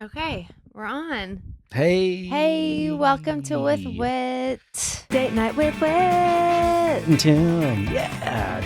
Okay, we're on. Hey. Hey, welcome to With Whit. Date night with Whit. Yeah.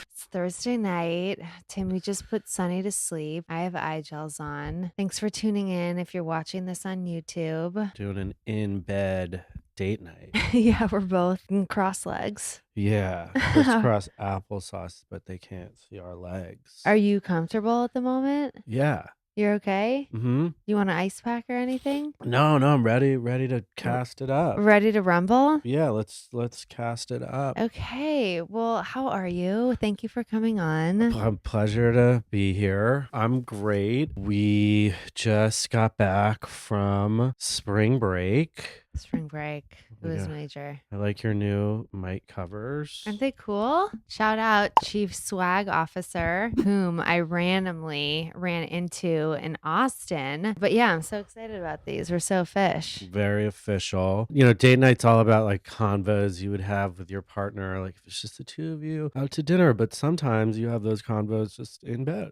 It's Thursday night. Timmy just put Sunny to sleep. I have eye gels on. Thanks for tuning in if you're watching this on YouTube. Doing an in-bed date night. Yeah, we're both in cross legs. Yeah. Crisscross applesauce, but they can't see our legs. Are you comfortable at the moment? Yeah. You're okay? Mm-hmm. You want an ice pack or anything? No, I'm ready to cast it up. Ready to rumble? Yeah, let's cast it up. Okay. Well, how are you? Thank you for coming on. Pleasure to be here. I'm great. We just got back from spring break. Spring break. It was Yeah. major. I like your new mic covers. Aren't they cool? Shout out Chief Swag Officer, whom I randomly ran into in Austin. But yeah, I'm so excited about these. We're so fish. Very official. You know, date night's all about like convos you would have with your partner, like if it's just the two of you out to dinner, but sometimes you have those convos just in bed.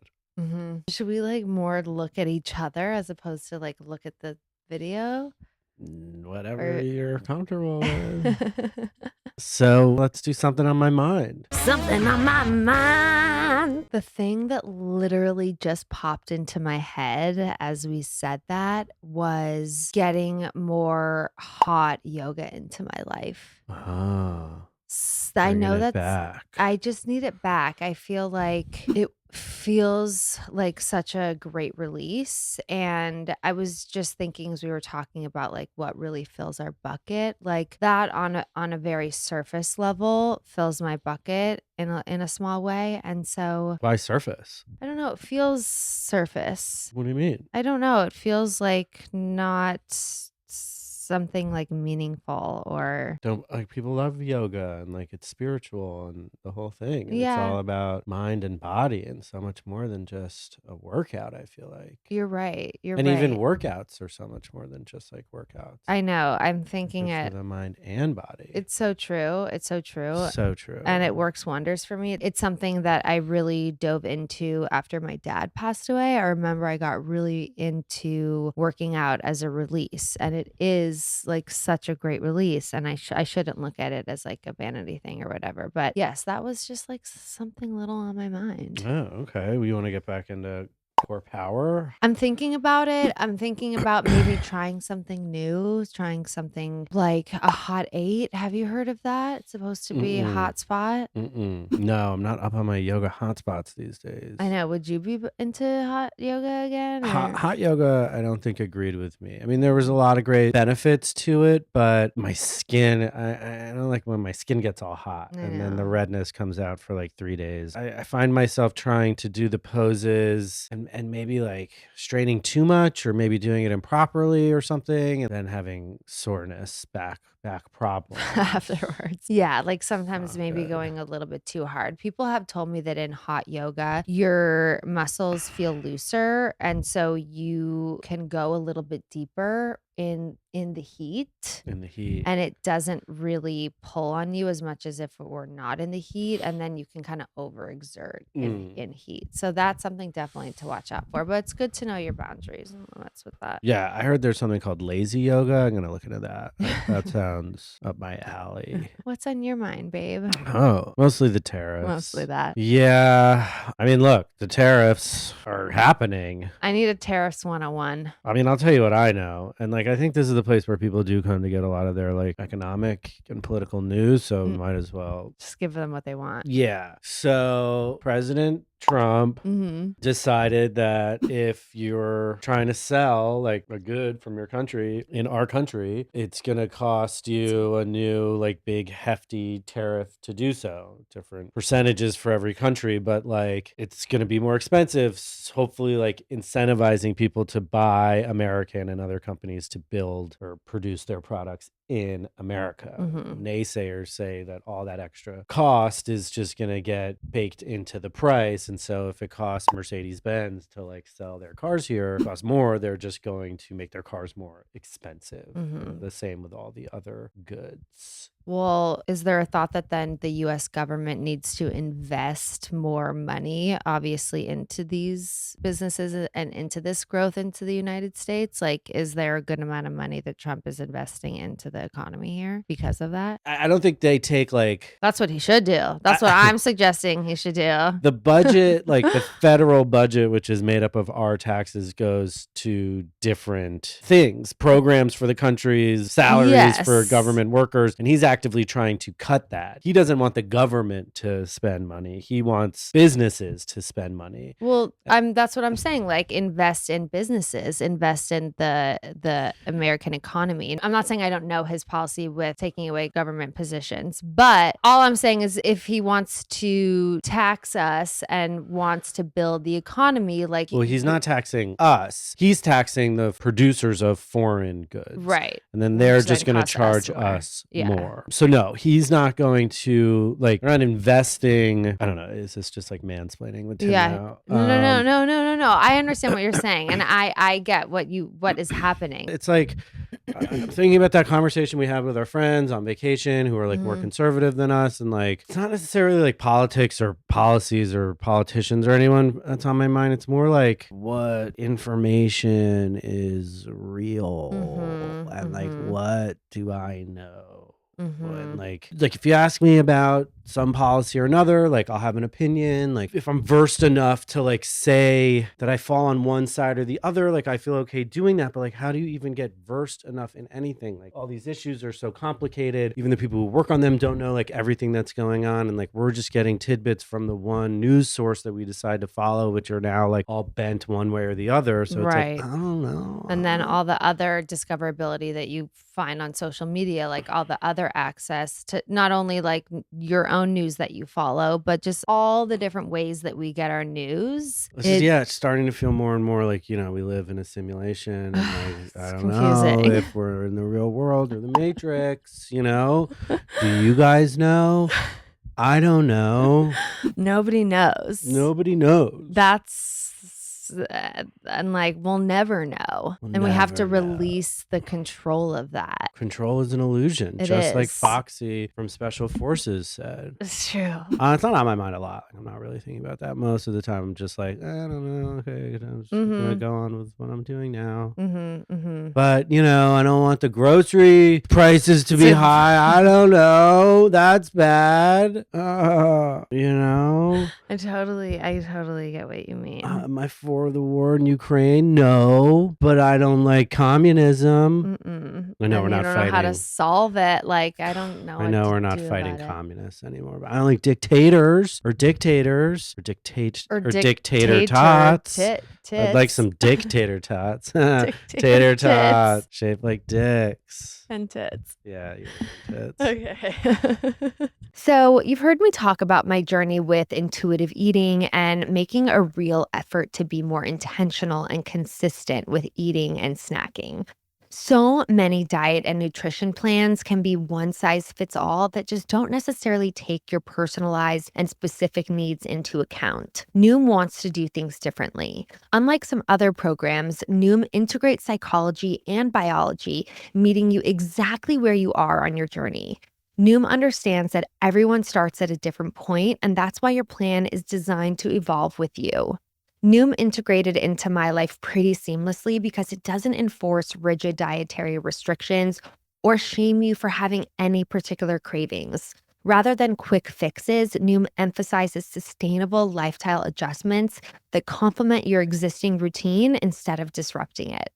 Should we like more look at each other as opposed to like look at the video? Whatever you're comfortable with. So let's do something on my mind. Something on my mind. The thing that literally just popped into my head as we said that was getting more hot yoga into my life. Oh, I know that's that's I just need it back. I feel like it feels like such a great release. And I was just thinking as we were talking about like what really fills our bucket, like that on a very surface level fills my bucket in a small way. And so why surface? I don't know, it feels surface. What do you mean? I don't know. It feels like not something like meaningful or Don't like people love yoga and like it's spiritual and the whole thing. And Yeah. It's all about mind and body and so much more than just a workout, I feel like. You're right. And even workouts are so much more than just like workouts. I know. I'm thinking Good it. for the mind and body. It's so true. It's so true. So true. And it works wonders for me. It's something that I really dove into after my dad passed away. I remember I got really into working out as a release, and it is like such a great release. And I shouldn't look at it as like a vanity thing or whatever. But yes, that was just like something little on my mind. Oh, okay. We want to get back into core power. I'm thinking about it. I'm thinking about maybe trying something new, trying something like a hot 8. Have you heard of that? It's supposed to be a hot spot. No, I'm not up on my yoga hotspots these days. I know. Would you be into hot yoga again? Hot yoga, I don't think agreed with me. I mean, there was a lot of great benefits to it, but my skin, I don't like when my skin gets all hot and then the redness comes out for like 3 days. I find myself trying to do the poses and maybe like straining too much or maybe doing it improperly or something and then having soreness back problems afterwards. Yeah, like sometimes maybe going a little bit too hard. People have told me that in hot yoga, your muscles feel looser and so you can go a little bit deeper in the heat. And it doesn't really pull on you as much as if it were not in the heat. And then you can kind of overexert in heat. So that's something definitely to watch out for. But it's good to know your boundaries and what's with that. Yeah, I heard there's something called lazy yoga. I'm going to look into that. That sounds up my alley. What's on your mind, babe? Oh, mostly the tariffs. Mostly that. Yeah. I mean, look, the tariffs are happening. I need a tariffs 101. I mean, I'll tell you what I know. And like, I think this is the place where people do come to get a lot of their like economic and political news. So might as well just give them what they want. Yeah. So President Trump decided that if you're trying to sell like a good from your country in our country, it's going to cost you a new like big hefty tariff to do so. Different percentages for every country, but like it's going to be more expensive, hopefully like incentivizing people to buy American and other companies to build or produce their products in America. Naysayers say that all that extra cost is just going to get baked into the price. And so if it costs Mercedes-Benz to like sell their cars here, it costs more, they're just going to make their cars more expensive. The same with all the other goods. Well, is there a thought that then the US government needs to invest more money, obviously, into these businesses and into this growth into the United States? Like, is there a good amount of money that Trump is investing into the economy here because of that? I don't think they take like That's what he should do. That's what I'm suggesting he should do. the budget, like the federal budget, which is made up of our taxes, goes to different things, programs for the country's salaries for Yes. government workers. And he's actively trying to cut that. He doesn't want the government to spend money. He wants businesses to spend money. Well, that's what I'm saying. Like, invest in businesses, invest in the American economy. And I'm not saying I don't know his policy with taking away government positions, but all I'm saying is if he wants to tax us and wants to build the economy, like, Well, he's not taxing us. He's taxing the producers of foreign goods. right. And then they're Which just then going to costs us charge more. us Yeah. more. So no, he's not going to like, we're not investing. I don't know. Is this just like mansplaining with Tim Yeah. now? No. I understand what you're saying, and I get what is happening. It's like, I'm thinking about that conversation we had with our friends on vacation who are like more conservative than us. And like, it's not necessarily like politics or policies or politicians or anyone that's on my mind. It's more like what information is real and like, what do I know? And like if you ask me about some policy or another, like I'll have an opinion. Like if I'm versed enough to like say that I fall on one side or the other, like I feel okay doing that. But like, how do you even get versed enough in anything? Like all these issues are so complicated. Even the people who work on them don't know like everything that's going on. And like, we're just getting tidbits from the one news source that we decide to follow, which are now like all bent one way or the other. So it's Right. like, I don't know. And then all the other discoverability that you find on social media, like all the other access to not only like your own news that you follow, but just all the different ways that we get our news. It's starting to feel more and more like, we live in a simulation. And like, I don't confusing. know if we're in the real world or the Matrix, Do you guys know? I don't know. Nobody knows. Nobody knows. That's and like we'll never know. And we have to release the control of that. Control is an illusion, It just like is. Foxy from Special Forces said. It's true. It's not on my mind a lot. I'm not really thinking about that most of the time. I'm just like, I don't know. Okay, I'm just gonna go on with what I'm doing now. But I don't want the grocery prices to be high. I don't know. That's bad. I totally get what you mean. Am I for the war in Ukraine? No, but I don't like communism. I know we're not don't fighting. know how to solve it. Like I don't know. I know we're not fighting communists anymore. But I don't like dictator tots. I'd like some dictator tots. Tater tots shaped like dicks. And tits. Yeah, tits. Okay. So you've heard me talk about my journey with intuitive eating and making a real effort to be more intentional and consistent with eating and snacking. So many diet and nutrition plans can be one size fits all that just don't necessarily take your personalized and specific needs into account. Noom wants to do things differently. Unlike some other programs, Noom integrates psychology and biology, meeting you exactly where you are on your journey. Noom understands that everyone starts at a different point, and that's why your plan is designed to evolve with you. Noom integrated into my life pretty seamlessly because it doesn't enforce rigid dietary restrictions or shame you for having any particular cravings. Rather than quick fixes, Noom emphasizes sustainable lifestyle adjustments that complement your existing routine instead of disrupting it.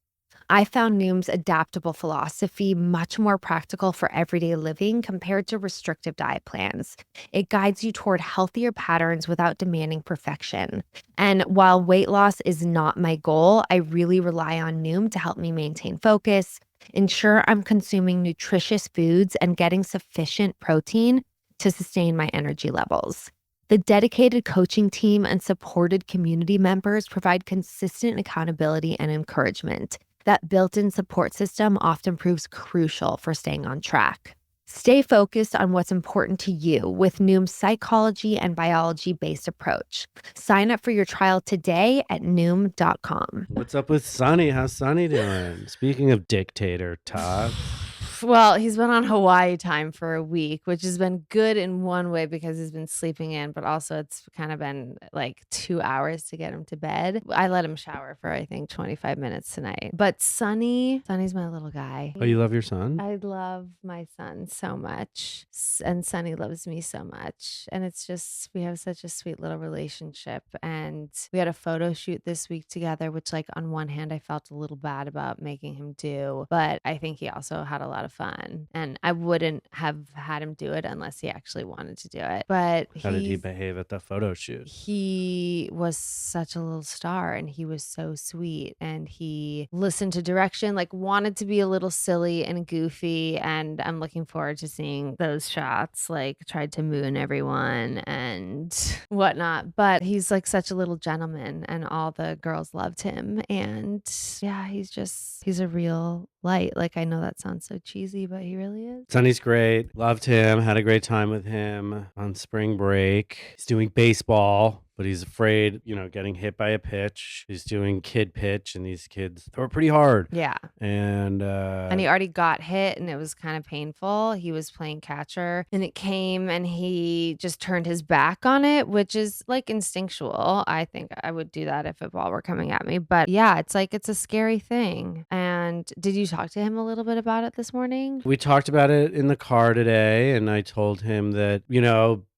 I found Noom's adaptable philosophy much more practical for everyday living compared to restrictive diet plans. It guides you toward healthier patterns without demanding perfection. And while weight loss is not my goal, I really rely on Noom to help me maintain focus, ensure I'm consuming nutritious foods, and getting sufficient protein to sustain my energy levels. The dedicated coaching team and supported community members provide consistent accountability and encouragement. That built-in support system often proves crucial for staying on track. Stay focused on what's important to you with Noom's psychology and biology-based approach. Sign up for your trial today at Noom.com. What's up with Sunny? How's Sunny doing? Speaking of dictator tots. Well, he's been on Hawaii time for a week, which has been good in one way because he's been sleeping in, but also it's kind of been like 2 hours to get him to bed. I let him shower for, I think, 25 minutes tonight. But Sonny's my little guy. Oh, you love your son? I love my son so much. And Sonny loves me so much. And it's just, we have such a sweet little relationship. And we had a photo shoot this week together, which, like, on one hand, I felt a little bad about making him do, but I think he also had a lot of fun. And I wouldn't have had him do it unless he actually wanted to do it. But How did he behave at the photo shoot? He was such a little star and he was so sweet and he listened to direction, like wanted to be a little silly and goofy. And I'm looking forward to seeing those shots, like tried to moon everyone and whatnot. But he's like such a little gentleman and all the girls loved him. And yeah, he's a real light. Like, I know that sounds so cheesy, but he really is. Sonny's great. Loved him. Had a great time with him on spring break. He's doing baseball, but he's afraid, getting hit by a pitch. He's doing kid pitch, and these kids throw pretty hard. Yeah. And he already got hit, and it was kind of painful. He was playing catcher, and it came, and he just turned his back on it, which is like instinctual. I think I would do that if a ball were coming at me. But yeah, it's a scary thing. And did you talk to him a little bit about it this morning? We talked about it in the car today, and I told him that,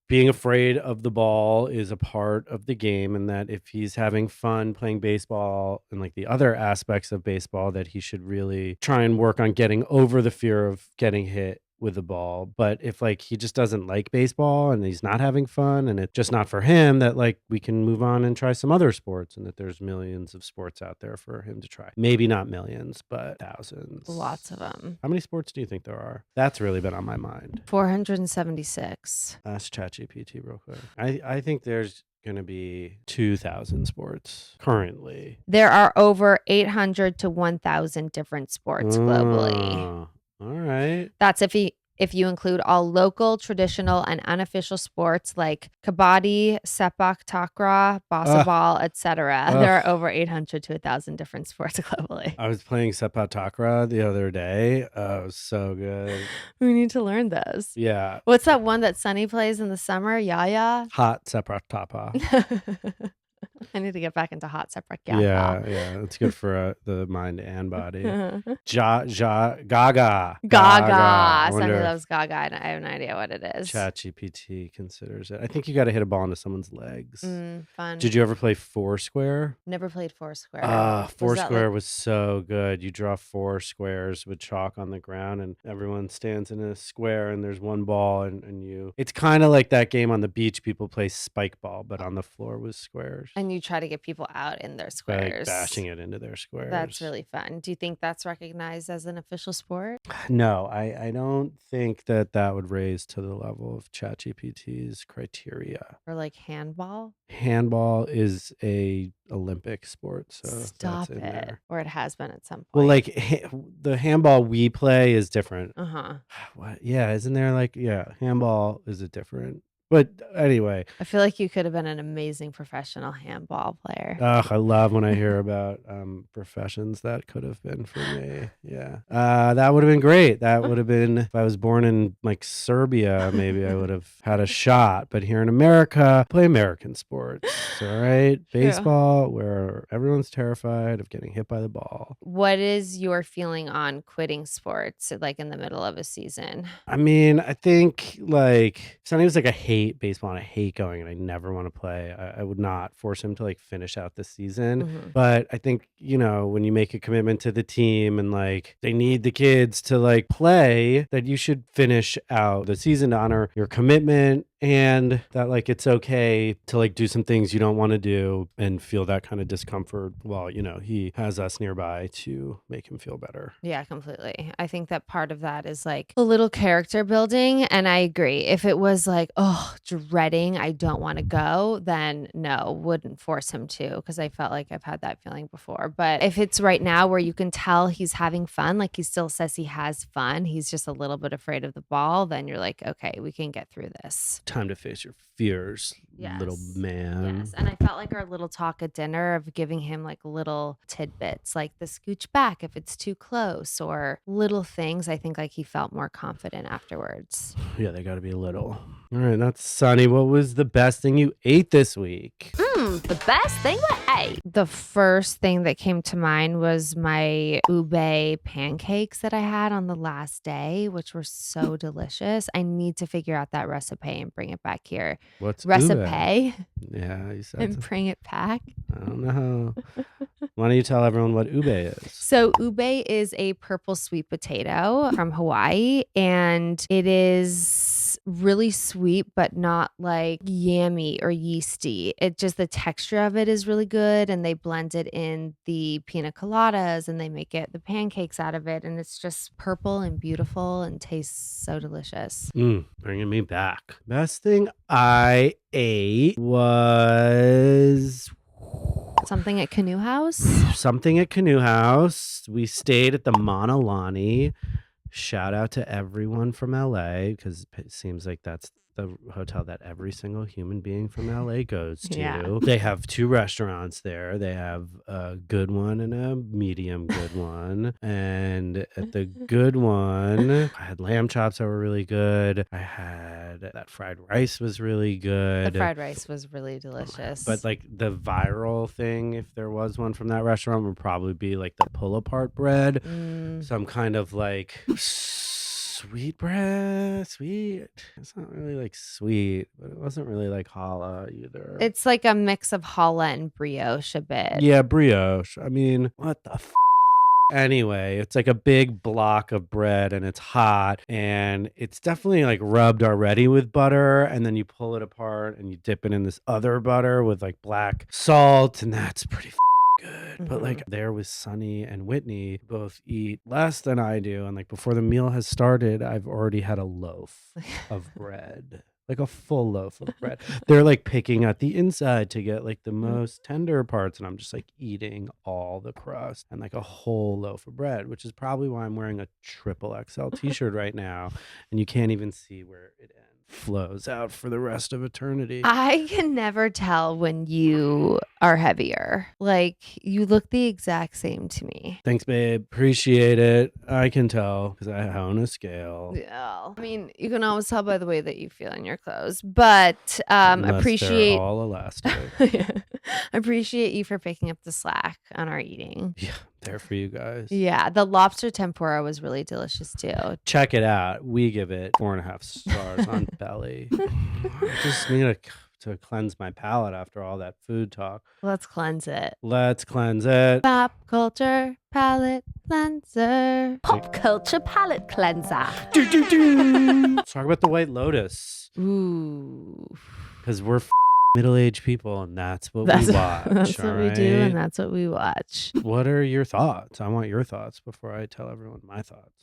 being afraid of the ball is a part of the game, and that if he's having fun playing baseball and like the other aspects of baseball, that he should really try and work on getting over the fear of getting hit with the ball. But if like he just doesn't like baseball and he's not having fun and it's just not for him, that like we can move on and try some other sports, and that there's millions of sports out there for him to try. Maybe not millions, but thousands. Lots of them. How many sports do you think there are? That's really been on my mind. 476. Ask ChatGPT real quick. I think there's going to be 2,000 sports currently. There are over 800 to 1,000 different sports globally. All right. That's if you include all local, traditional, and unofficial sports like kabaddi, sepak takraw, basketball, etc. There are over 800 to 1,000 different sports globally. I was playing sepak takraw the other day. It was so good. We need to learn those. Yeah. What's that one that Sunny plays in the summer? Yaya? Hot sepak takraw. I need to get back into hot sepak. Yeah. It's good for the mind and body. Gaga. Sunny loves Gaga, and I have no idea what it is. ChatGPT considers it. I think you got to hit a ball into someone's legs. Fun. Did you ever play Foursquare? Never played Foursquare. Foursquare was so good. You draw 4 squares with chalk on the ground, and everyone stands in a square, and there's one ball, and you. It's kind of like that game on the beach. People play spike ball, but on the floor was squares. And you try to get people out in their squares. Like bashing it into their squares. That's really fun. Do you think that's recognized as an official sport? No, I don't think that would raise to the level of ChatGPT's criteria. Or like handball? Handball is a Olympic sport, so Stop that's in it. there. Or it has been at some point. Well, like the handball we play is different. What? Yeah, isn't there handball is a different. But anyway, I feel like you could have been an amazing professional handball player. I love when I hear about professions that could have been for me. Yeah, that would have been great. That would have been, if I was born in like Serbia, maybe I would have had a shot. But here in America, play American sports. All right, baseball, where everyone's terrified of getting hit by the ball. What is your feeling on quitting sports, like in the middle of a season? I mean, I think like if Sonny was like, I hate baseball and I hate going and I never want to play, I would not force him to like finish out the season. But I think, when you make a commitment to the team and like they need the kids to like play, that you should finish out the season to honor your commitment, and that like it's okay to like do some things you don't want to do and feel that kind of discomfort while he has us nearby to make him feel better. Yeah, completely. I think that part of that is like a little character building, and I agree. If it was like, dreading, I don't want to go, then no, wouldn't force him to, because I felt like I've had that feeling before. But if it's right now where you can tell he's having fun, like he still says he has fun, he's just a little bit afraid of the ball, then you're like, okay, we can get through this. time to face your fears, little man. Yes. And I felt like our little talk at dinner of giving him like little tidbits, like the scooch back if it's too close or little things. I think like he felt more confident afterwards. Yeah, they got to be little. All right, that's Sunny. What was the best thing you ate this week? The best thing I ate. The first thing that came to mind was my ube pancakes that I had on the last day, which were so delicious. I need to figure out that recipe and bring it back here. What's Recipe? Yeah, you said And bring it back. I don't know. Why don't you tell everyone what ube is? So ube is a purple sweet potato from Hawaii, and it is really sweet, but not like yummy or yeasty. It just, the texture of it is really good, and they blend it in the pina coladas and they make it the pancakes out of it, and it's just purple and beautiful and tastes so delicious. Bringing me back. Best thing I ate was Something at Canoe House? something at Canoe House. We stayed at the Mauna Lani. Shout out to everyone from LA, because it seems like that's the hotel that every single human being from LA goes to. Yeah. They have 2 restaurants there. They have a good one and a medium good one. And at the good one, I had lamb chops that were really good. I had that fried rice was really good. The fried rice was really delicious. But like the viral thing, if there was one from that restaurant, would probably be like the pull apart bread. Some kind of like sweet bread. Sweet. It's not really like sweet, but it wasn't really like challah either. It's like a mix of challah and brioche a bit. Yeah, brioche. I mean, what the Anyway, it's like a big block of bread and it's hot and it's definitely like rubbed already with butter, and then you pull it apart and you dip it in this other butter with like black salt, and that's pretty good. But like there with Sunny and Whitney both eat less than I do, and like before the meal has started, I've already had a loaf of bread. Like a full loaf of bread. They're like picking at the inside to get like the most tender parts. And I'm just like eating all the crust and like a whole loaf of bread, which is probably why I'm wearing a triple XL t-shirt right now. And you can't even see where it ends. Flows out for the rest of eternity. I can never tell when you are heavier. Like, you look the exact same to me. Thanks, babe. Appreciate it. I can tell because I own a scale. Yeah. I mean, you can always tell by the way that you feel in your clothes, but Unless appreciate they're all elastic. appreciate you for picking up the slack on our eating. Yeah, there for you guys. Yeah, the lobster tempura was really delicious too. Check it out. We give it 4.5 stars on Belly. I just need to cleanse my palate after all that food talk. Let's cleanse it. Let's cleanse it. Pop culture palate cleanser. Pop culture palate cleanser. Let's talk about the White Lotus. Ooh. Because we're middle-aged people, and that's what we watch. That's what we do, and that's what we watch. What are your thoughts? I want your thoughts before I tell everyone my thoughts.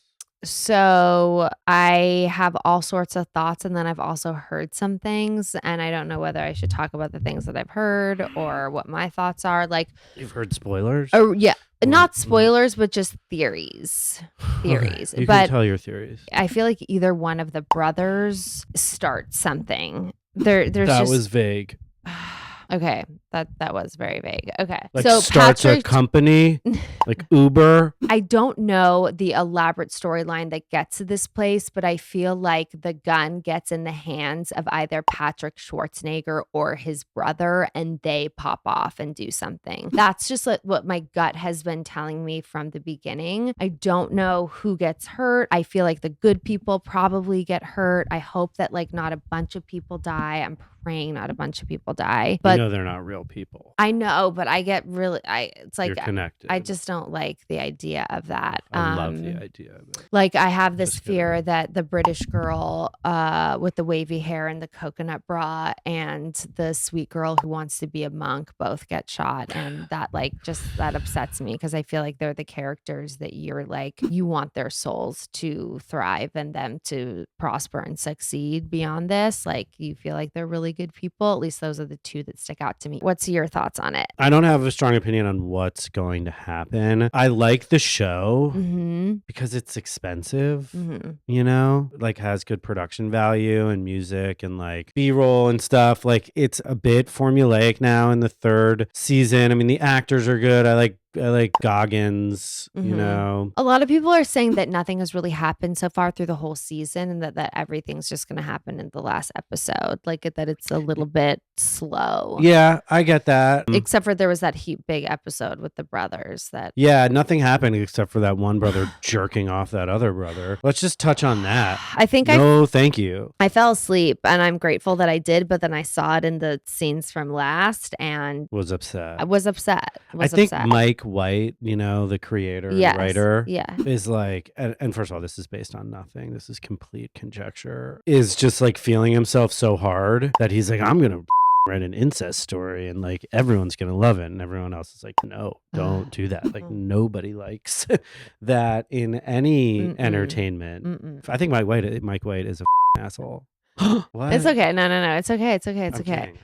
So I have all sorts of thoughts, and then I've also heard some things, and I don't know whether I should talk about the things that I've heard or what my thoughts are. Like, you've heard spoilers? Oh yeah, not spoilers, but just theories. Theories. Okay. You but can tell your theories. I feel like either one of the brothers starts something. There's that just, was vague. Okay, that was very vague. Okay, like so starts a company like Uber. I don't know the elaborate storyline that gets to this place, but I feel like the gun gets in the hands of either Patrick Schwarzenegger or his brother, and they pop off and do something. That's just what my gut has been telling me from the beginning. I don't know who gets hurt. I feel like the good people probably get hurt. I hope that like not a bunch of people die. I'm praying not a bunch of people die. But you know they're not real people. I know, but I get really, it's like, you're connected. I just don't like the idea of that. I love the idea of it. Like I have this fear that the British girl with the wavy hair and the coconut bra and the sweet girl who wants to be a monk both get shot. And that like, just that upsets me because I feel like they're the characters that you're like, you want their souls to thrive and them to prosper and succeed beyond this. Like you feel like they're really good people. At least those are the two that stick out to me. what's your thoughts on it? I don't have a strong opinion on what's going to happen. I like the show because it's expensive, you know, like has good production value and music and like B-roll and stuff. Like it's a bit formulaic now in the third season. I mean, the actors are good. I like Goggins, you know. A lot of people are saying that nothing has really happened so far through the whole season and that everything's just going to happen in the last episode. Like that it's a little bit slow. Yeah, I get that. Except for there was that big episode with the brothers that. Yeah, nothing happened except for that one brother jerking off that other brother. Let's just touch on that. I think thank you. I fell asleep and I'm grateful that I did, but then I saw it in the scenes from last and was upset. I was upset. I think Mike White, you know, the creator and writer, is like, and first of all, this is based on nothing. This is complete conjecture. Is just like feeling himself so hard that he's like, I'm going to write an incest story and like everyone's going to love it. And everyone else is like, no, don't do that. Like nobody likes that in any entertainment. I think Mike White is a asshole. What? It's okay. No. It's okay. It's okay. It's okay.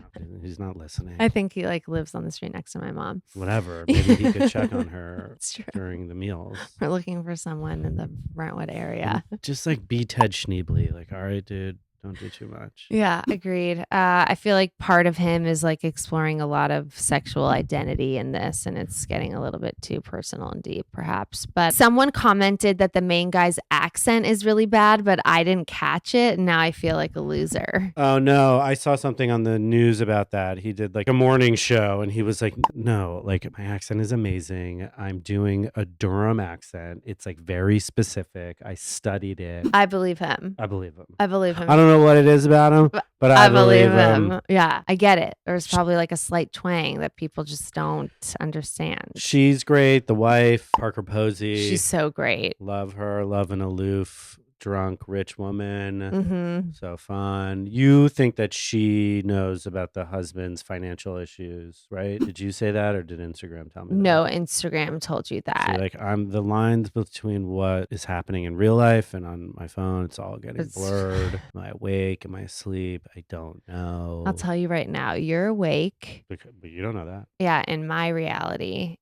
He's not listening. I think he like lives on the street next to my mom. Whatever. Maybe he could check on her during the meals. We're looking for someone in the Brentwood area. Just like be Ted Schneebly. Like, all right, dude. Don't do too much. Yeah, agreed. I feel like part of him is like exploring a lot of sexual identity in this, and it's getting a little bit too personal and deep, perhaps. But someone commented that the main guy's accent is really bad, but I didn't catch it, and now I feel like a loser. Oh, no. I saw something on the news about that. He did like a morning show, and he was like, no, like my accent is amazing. I'm doing a Durham accent. It's like very specific. I studied it. I believe him. I believe him. I believe him. I don't know what it is about him, but I believe him. Yeah, I get it. There's probably like a slight twang that people just don't understand. She's great. The wife, Parker Posey. She's so great. Love her. Love an aloof, drunk, rich woman. So fun. You think that she knows about the husband's financial issues, right? Did you say that or did Instagram tell me that? No, Instagram told you that. So like I'm the lines between what is happening in real life and on my phone, it's all getting blurred. Am I awake? Am I asleep? I don't know. I'll tell you right now, you're awake. But you don't know that. Yeah, in my reality.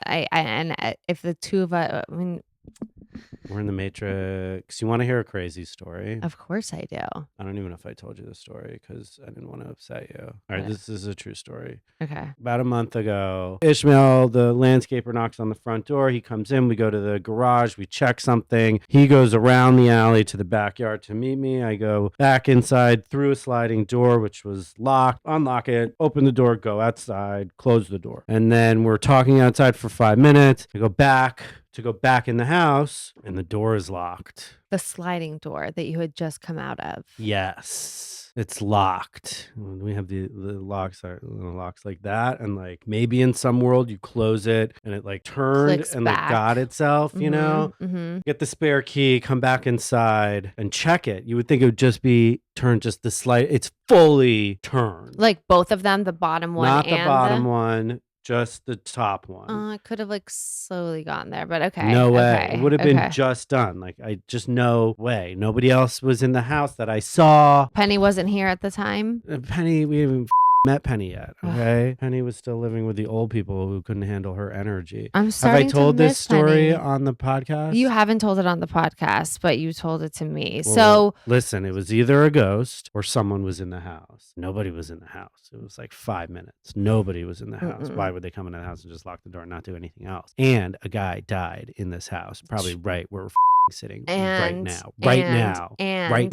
If the two of us, I mean, we're in the Matrix. You want to hear a crazy story? Of course I do. I don't even know if I told you the story because I didn't want to upset you. All right, this is a true story. Okay. About a month ago, Ishmael, the landscaper, knocks on the front door. He comes in. We go to the garage. We check something. He goes around the alley to the backyard to meet me. I go back inside through a sliding door, which was locked. Unlock it, open the door, go outside, close the door. And then we're talking outside for 5 minutes. I go back in the house and the door is locked. The sliding door that you had just come out of. Yes. It's locked. We have the locks like that. And like maybe in some world you close it and it like turned Clicks and back. like got itself, you know? Get the spare key, come back inside and check it. You would think it would just be turned just the slight. It's fully turned. Like both of them, the bottom one Not and the bottom one. Just the top one. I could have like slowly gotten there, but okay. No way. Okay, It would have been just done. Like no way. Nobody else was in the house that I saw. Penny wasn't here at the time. Penny, we haven't met Penny yet. Okay. Penny was still living with the old people who couldn't handle her energy. I'm starting Have I told to this miss story Penny. on the podcast? You haven't told it on the podcast, but you told it to me. Well, so listen, it was either a ghost or someone was in the house. Nobody was in the house. It was like 5 minutes. Nobody was in the house. Why would they come into the house and just lock the door and not do anything else? And a guy died in this house, probably right where we're sitting right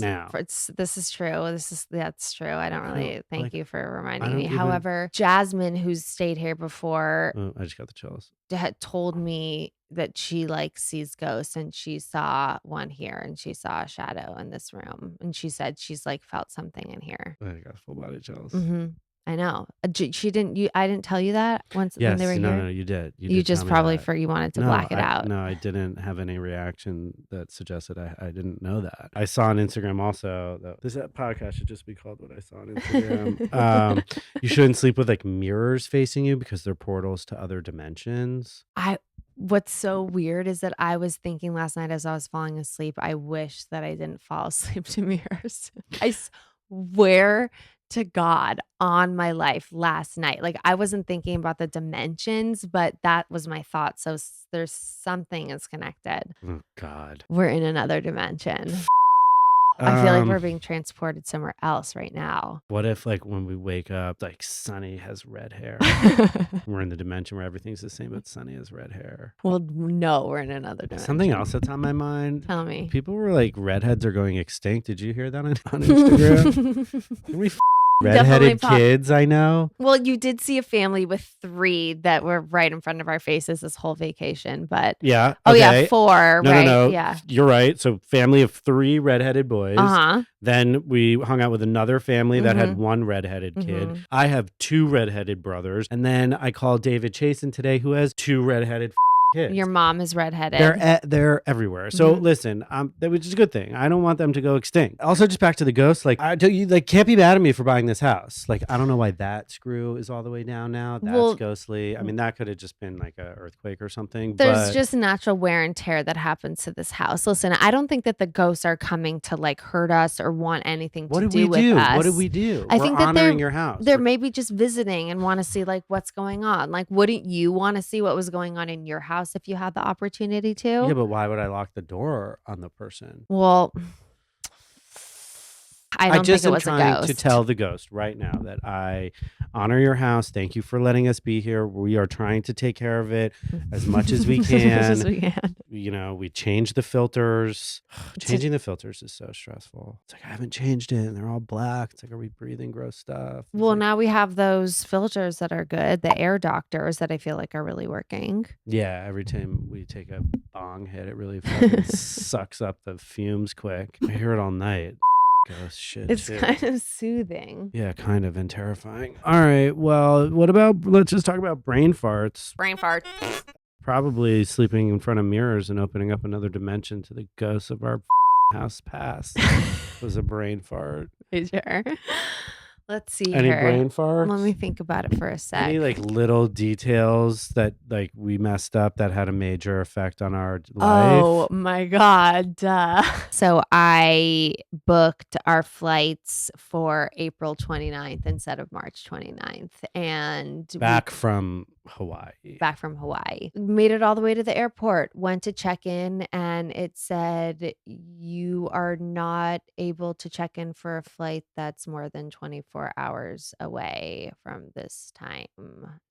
now. This is true. That's true. I don't really thank you for reminding me. even- However, Jasmine, who's stayed here before, Oh, I just got the chills. had told me that she like sees ghosts and she saw one here and she saw a shadow in this room and she said she's like felt something in here. I got full body chills. I know. She didn't. I didn't tell you that when they were here. No, you did. You did just tell me probably that. you wanted to black it out. No, I didn't have any reaction that suggested I didn't know that. I saw on Instagram also that this podcast should just be called What I Saw on Instagram. You shouldn't sleep with like mirrors facing you because they're portals to other dimensions. What's so weird is that I was thinking last night as I was falling asleep, I wish that I didn't fall asleep to mirrors. I swear to God on my life last night. Like I wasn't thinking about the dimensions, but that was my thought. So there's something is connected. Oh, God. We're in another dimension. I feel like we're being transported somewhere else right now. What if, like, when we wake up, like, Sunny has red hair? We're in the dimension where everything's the same, but Sunny has red hair. Well, no, we're in another dimension. Something else that's on my mind. Tell me. People were like, redheads are going extinct. Did you hear that on Instagram? How many redheaded kids I know? Well, you did see a family with 3 that were right in front of our faces this whole vacation, but yeah. Oh yeah, 4. No, right? no. Yeah, You're right. So family of 3 redheaded boys. Then we hung out with another family that had 1 redheaded kid. I have 2 redheaded brothers, and then I called David Chasen today, who has 2 redheaded kids. Your mom is redheaded. They're everywhere. So listen, that was just a good thing. I don't want them to go extinct. Also, just back to the ghost. Like, you can't be mad at me for buying this house. Like, I don't know why that screw is all the way down now. That's ghostly. I mean, that could have just been like an earthquake or something. There's just natural wear and tear that happens to this house. Listen, I don't think that the ghosts are coming to like hurt us or want anything to do with us. What did we do? I think that honoring your house. They're maybe just visiting and want to see like what's going on. Like, wouldn't you want to see what was going on in your house if you had the opportunity to? Yeah, but why would I lock the door on the person? Well, I just am trying to tell the ghost right now that I honor your house. Thank you for letting us be here. We are trying to take care of it as much as we can. As much as we can. You know, we changed the filters. Changing the filters is so stressful. It's like, I haven't changed it and they're all black. It's like, are we breathing gross stuff? Well, now we have those filters that are good, the air doctors that I feel like are really working. Yeah, every time we take a bong hit, it really fucking sucks up the fumes quick. I hear it all night. Ghost shit. It's kind of soothing. Yeah, kind of, and terrifying. All right, well, let's just talk about brain farts. Brain fart. Probably sleeping in front of mirrors and opening up another dimension to the ghosts of our house past was a brain fart. Sure. Let's see Any here. brain farts? Let me think about it for a sec. Any like little details that like we messed up that had a major effect on our life? Oh my God. So I booked our flights for April 29th instead of March 29th. And back from Hawaii. Made it all the way to the airport, went to check in, and it said you are not able to check in for a flight that's more than 24 hours away from this time.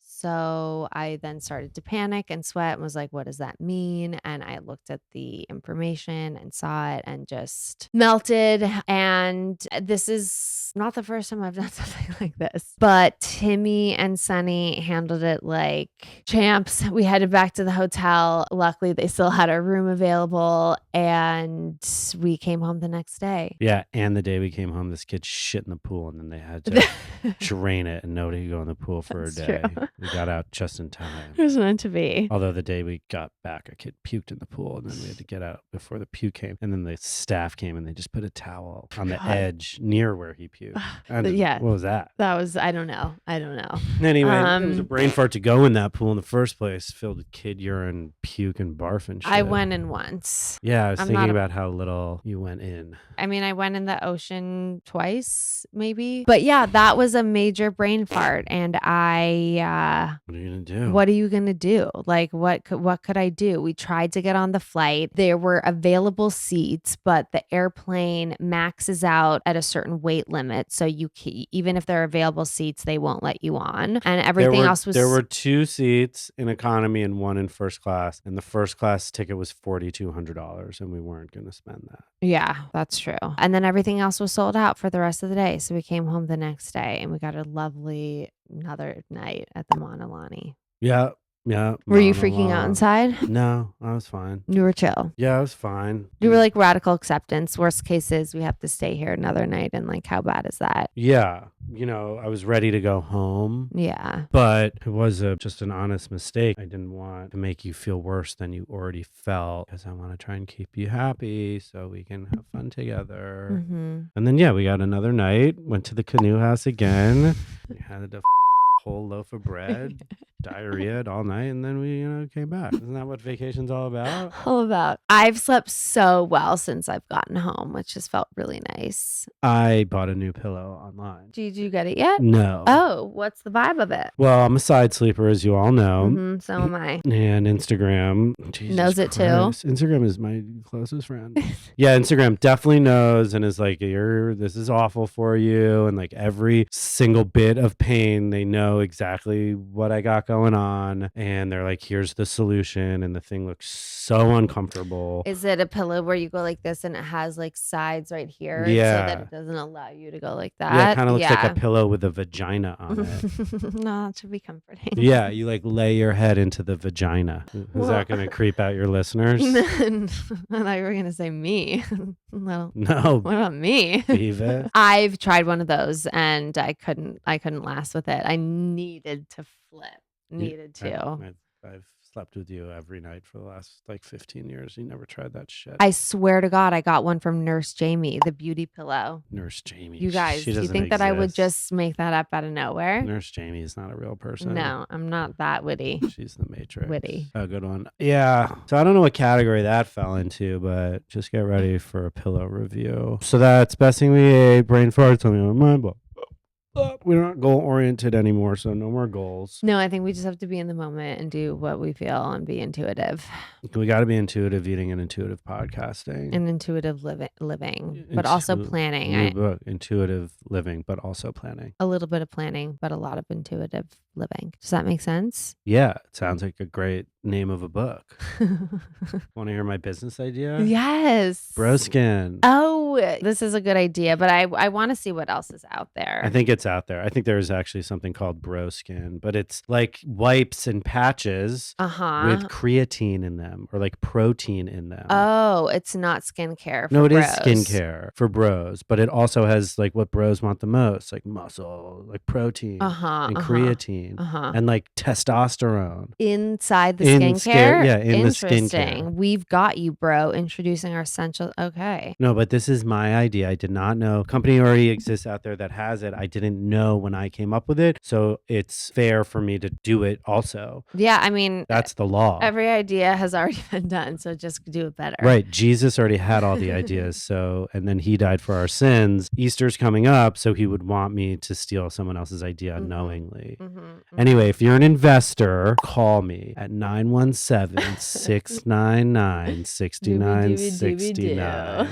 So I then started to panic and sweat and was like, what does that mean? And I looked at the information and saw it and just melted. And this is not the first time I've done something like this, but Timmy and Sunny handled it like champs. We headed back to the hotel. Luckily, they still had a room available and we came home the next day. Yeah. And the day we came home, this kid shit in the pool and then they had to drain it and nobody could go in the pool for a day. True. We got out just in time. It was meant to be. Although the day we got back, a kid puked in the pool and then we had to get out before the puke came. And then the staff came and they just put a towel on the edge near where he puked. Yeah. What was that? That was, I don't know. Anyway, it was a brain fart to go in that pool in the first place, filled with kid urine, puke, and barf and shit. I went in once. Yeah, I was thinking about how little you went in. I mean, I went in the ocean twice, maybe. But yeah, that was a major brain fart. And what are you going to do? What are you going to do? Like, what could I do? We tried to get on the flight. There were available seats, but the airplane maxes out at a certain weight limit. So even if there are available seats, they won't let you on. And everything else was... There were 2 seats in economy and 1 in first class. And the first class ticket was $4,200. And we weren't going to spend that. Yeah, that's true. And then everything else was sold out for the rest of the day. So we came home the next day and we got a lovely another night at the Mauna Lani. Yeah. Yeah. Were you freaking out inside? No, I was fine. You were chill. Yeah, I was fine. You were like radical acceptance. Worst case is we have to stay here another night. And like, how bad is that? Yeah. You know, I was ready to go home. Yeah. But it was just an honest mistake. I didn't want to make you feel worse than you already felt because I want to try and keep you happy so we can have fun together. Mm-hmm. And then, yeah, we got another night, went to the canoe house again. We had a whole loaf of bread, diarrhea all night, and then we, came back. Isn't that what vacation's all about? All about. I've slept so well since I've gotten home, which has felt really nice. I bought a new pillow online. Did you get it yet? No. Oh, what's the vibe of it? Well, I'm a side sleeper, as you all know. So am I. And Instagram knows it too. Instagram is my closest friend. Yeah, Instagram definitely knows and is like, this is awful for you. And like every single bit of pain, they know exactly what I got going on. And they're like, here's the solution. And the thing looks so uncomfortable. Is it a pillow where you go like this and it has like sides right here? Yeah. So that it doesn't allow you to go like that? Yeah, it kind of looks like a pillow with a vagina on it. No, that should be comforting. Yeah, you like lay your head into the vagina. Is that going to creep out your listeners? I thought you were going to say me. No. What about me? Viva. I've tried one of those and I couldn't last with it. I needed to flip. I've slept with you every night for the last like 15 years. You never tried that shit. I swear to God, I got one from Nurse Jamie, the beauty pillow. Nurse Jamie. You guys, do you think that I would just make that up out of nowhere? Nurse Jamie is not a real person. No, I'm not that witty. She's the Matrix. Witty. A good one. Yeah. So I don't know what category that fell into, but just get ready for a pillow review. So that's best thing we ate, brain farts, tell me on my book. We're not goal oriented anymore, so no more goals. No, I think we just have to be in the moment and do what we feel and be intuitive. We got to be intuitive eating and intuitive podcasting. And intuitive living, but also planning. Intuitive living, but also planning. A little bit of planning, but a lot of intuitive living. Does that make sense? Yeah, it sounds like a great name of a book. Want to hear my business idea? Yes. Broskin. Oh, this is a good idea, but I want to see what else is out there. I think it's out there. I think there's actually something called Broskin, but it's like wipes and patches with creatine in them or like protein in them. Oh, it's not skincare for No, it bros. is skincare for bros, but it also has like what bros want the most, like muscle, like protein and creatine and like testosterone. Inside the skincare? Yeah, in the Interesting. skincare. We've got you, bro. Introducing our essential. Okay. No, but this is my idea. I did not know. Company already exists out there that has it. I didn't know when I came up with it. So it's fair for me to do it also. Yeah, I mean, that's the law. Every idea has already been done. So just do it better. Right. Jesus already had all the ideas. And then he died for our sins. Easter's coming up. So he would want me to steal someone else's idea unknowingly. Anyway, if you're an investor, call me at 917-699-6969.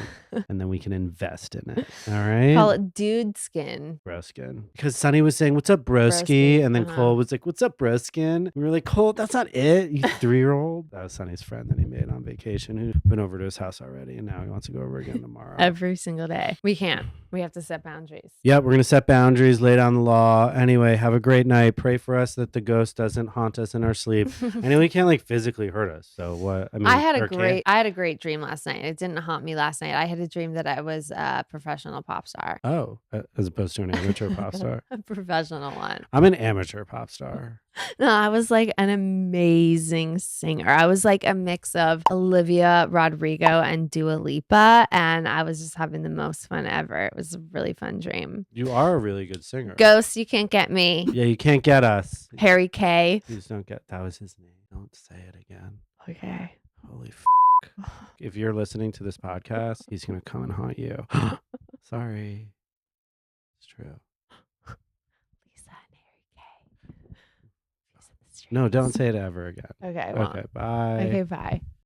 And then we can invest in it. All right. Call it dude skin. Broskin. Because Sonny was saying, "What's up, broski?" And then Cole was like, "What's up, broskin?" We were like, "Cole, that's not it. You 3-year-old." That was Sonny's friend that he made on vacation who'd been over to his house already. And now he wants to go over again tomorrow. Every single day. We can't. We have to set boundaries. Yep. We're going to set boundaries, lay down the law. Anyway, have a great night. Pray for us that the ghost doesn't haunt us in our sleep. Anyway, he can't like physically hurt us. So what? I mean, I had a great dream last night. It didn't haunt me last night. I had a dream that I was a professional pop star. Oh, as opposed to an amateur pop star. A professional one. I'm an amateur pop star. No, I was like an amazing singer. I was like a mix of Olivia Rodrigo and Dua Lipa, and I was just having the most fun ever. It was a really fun dream. You are a really good singer. Ghost, you can't get me. Yeah, you can't get us. Harry K. Please don't get. That was his name. Don't say it again. Okay. Holy f***. If you're listening to this podcast, he's going to come and haunt you. Sorry. It's true. Lisa and Harry K. No, don't say it ever again. Okay. Okay, bye. Okay, bye.